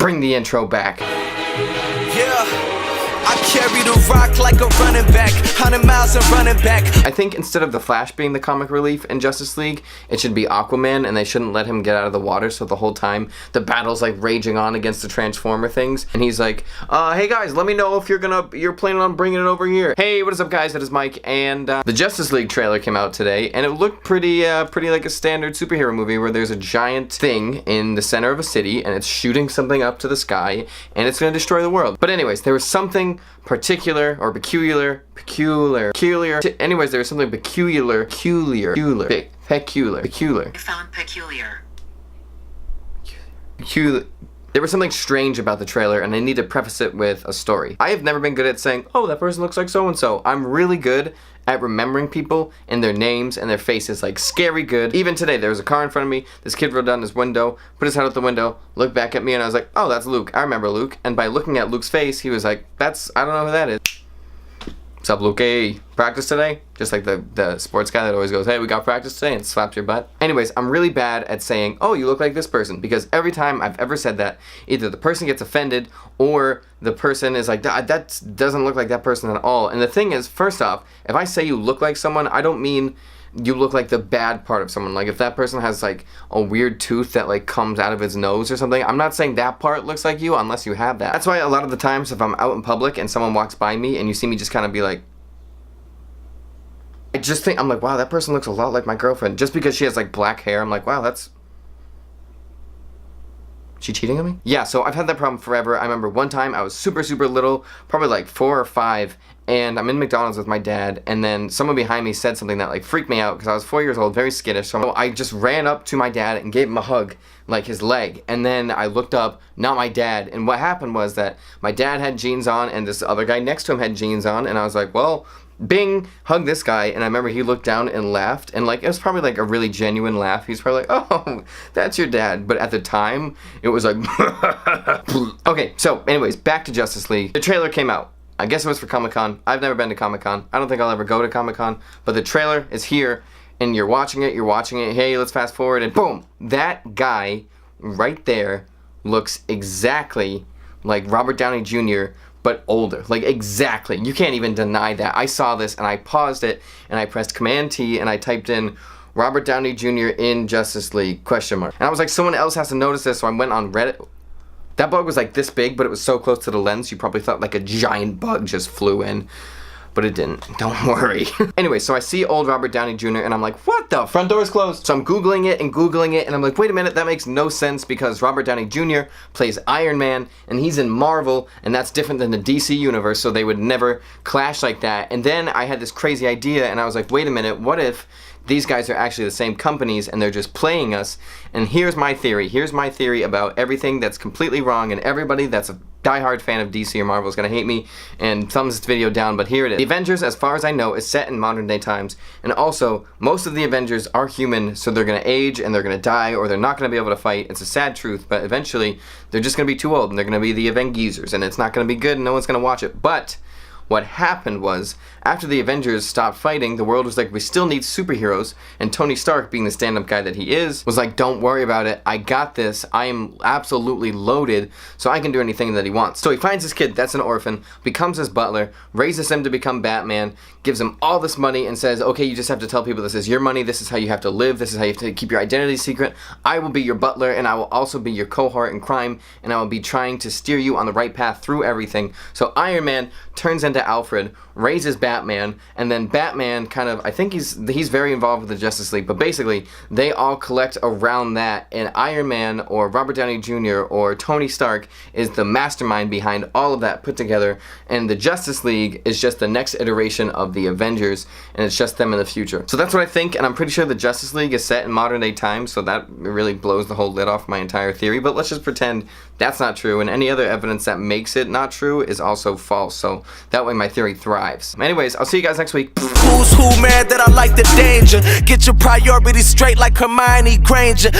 bring the intro back. Yeah. I carry the rock like a running back, 100 miles and running back. I think instead of the Flash being the comic relief in Justice League, it should be Aquaman, and they shouldn't let him get out of the water, so the whole time the battle's like raging on against the Transformer things, and he's like, hey guys, let me know if you're planning on bringing it over here. Hey, what is up guys, it is Mike, and the Justice League trailer came out today, and it looked pretty like a standard superhero movie where there's a giant thing in the center of a city, and it's shooting something up to the sky, and it's gonna destroy the world. But anyways, there was something particular or peculiar. Anyways, there was something peculiar. I found peculiar. There was something strange about the trailer, and I need to preface it with a story. I have never been good at saying, oh, that person looks like so-and-so. I'm really good at remembering people and their names and their faces, like scary good. Even today, there was a car in front of me, this kid rolled down his window, put his head out the window, looked back at me, and I was like, oh, that's Luke. I remember Luke. And by looking at Luke's face, he was like, I don't know who that is. What's up, Luke? Hey, practice today? Just like the sports guy that always goes, hey, we got practice today, and slaps your butt. Anyways, I'm really bad at saying, oh, you look like this person, because every time I've ever said that, either the person gets offended or the person is like, that doesn't look like that person at all. And the thing is, first off, if I say you look like someone, I don't mean you look like the bad part of someone. Like if that person has like a weird tooth that like comes out of his nose or something, I'm not saying that part looks like you unless you have that. That's why a lot of the times if I'm out in public and someone walks by me and you see me just kind of be like, I just think, I'm like, wow, that person looks a lot like my girlfriend. Just because she has like black hair, I'm like, wow, that's... She cheating on me? Yeah, so I've had that problem forever. I remember one time I was super little, probably like 4 or 5, and I'm in McDonald's with my dad, and then someone behind me said something that like freaked me out because I was 4 years old, very skittish. So I just ran up to my dad and gave him a hug, like his leg, and then I looked up, not my dad, and what happened was that my dad had jeans on and this other guy next to him had jeans on, and I was like, well, bing, hug this guy, and I remember he looked down and laughed, and like it was probably like a really genuine laugh. He's probably like, oh, that's your dad, but at the time it was like okay, so anyways, back to Justice League. The trailer came out. I guess it was for Comic-Con. I've never been to Comic-Con. I don't think I'll ever go to Comic-Con, but the trailer is here and you're watching it, hey, let's fast forward, and boom, that guy right there looks exactly like Robert Downey Jr., but older, like exactly. You can't even deny that. I saw this and I paused it and I pressed Command-T and I typed in Robert Downey Jr. in Justice League, ? And I was like, someone else has to notice this, so I went on Reddit. That bug was like this big, but it was so close to the lens, you probably thought like a giant bug just flew in. But it didn't, don't worry. Anyway, so I see old Robert Downey Jr. and I'm like, what the? Front door's closed. So I'm Googling it and I'm like, wait a minute, that makes no sense because Robert Downey Jr. plays Iron Man and he's in Marvel and that's different than the DC universe, so they would never clash like that. And then I had this crazy idea and I was like, wait a minute, what if these guys are actually the same companies and they're just playing us? And here's my theory. Here's my theory about everything that's completely wrong, and everybody that's a diehard fan of DC or Marvel is gonna hate me and thumbs this video down, but here it is. The Avengers, as far as I know, is set in modern day times, and also most of the Avengers are human, so they're gonna age and they're gonna die or they're not gonna be able to fight. It's a sad truth, but eventually they're just gonna be too old and they're gonna be the Avengers, and it's not gonna be good and no one's gonna watch it. But what happened was, after the Avengers stopped fighting, the world was like, we still need superheroes, and Tony Stark, being the stand-up guy that he is, was like, don't worry about it, I got this, I am absolutely loaded, so I can do anything that he wants. So he finds this kid that's an orphan, becomes his butler, raises him to become Batman, gives him all this money, and says, okay, you just have to tell people this is your money, this is how you have to live, this is how you have to keep your identity secret, I will be your butler, and I will also be your cohort in crime, and I will be trying to steer you on the right path through everything. So Iron Man turns into Alfred, raises Batman, and then Batman kind of, I think he's very involved with the Justice League, but basically they all collect around that, and Iron Man or Robert Downey Jr. or Tony Stark is the mastermind behind all of that put together, and the Justice League is just the next iteration of the Avengers, and it's just them in the future. So that's what I think, and I'm pretty sure the Justice League is set in modern day times, so that really blows the whole lid off my entire theory, but let's just pretend that's not true, and any other evidence that makes it not true is also false, so that way my theory thrives. Anyways, I'll see you guys next week. Who's who, man, that I like the danger. Get your priorities straight like Hermione Granger.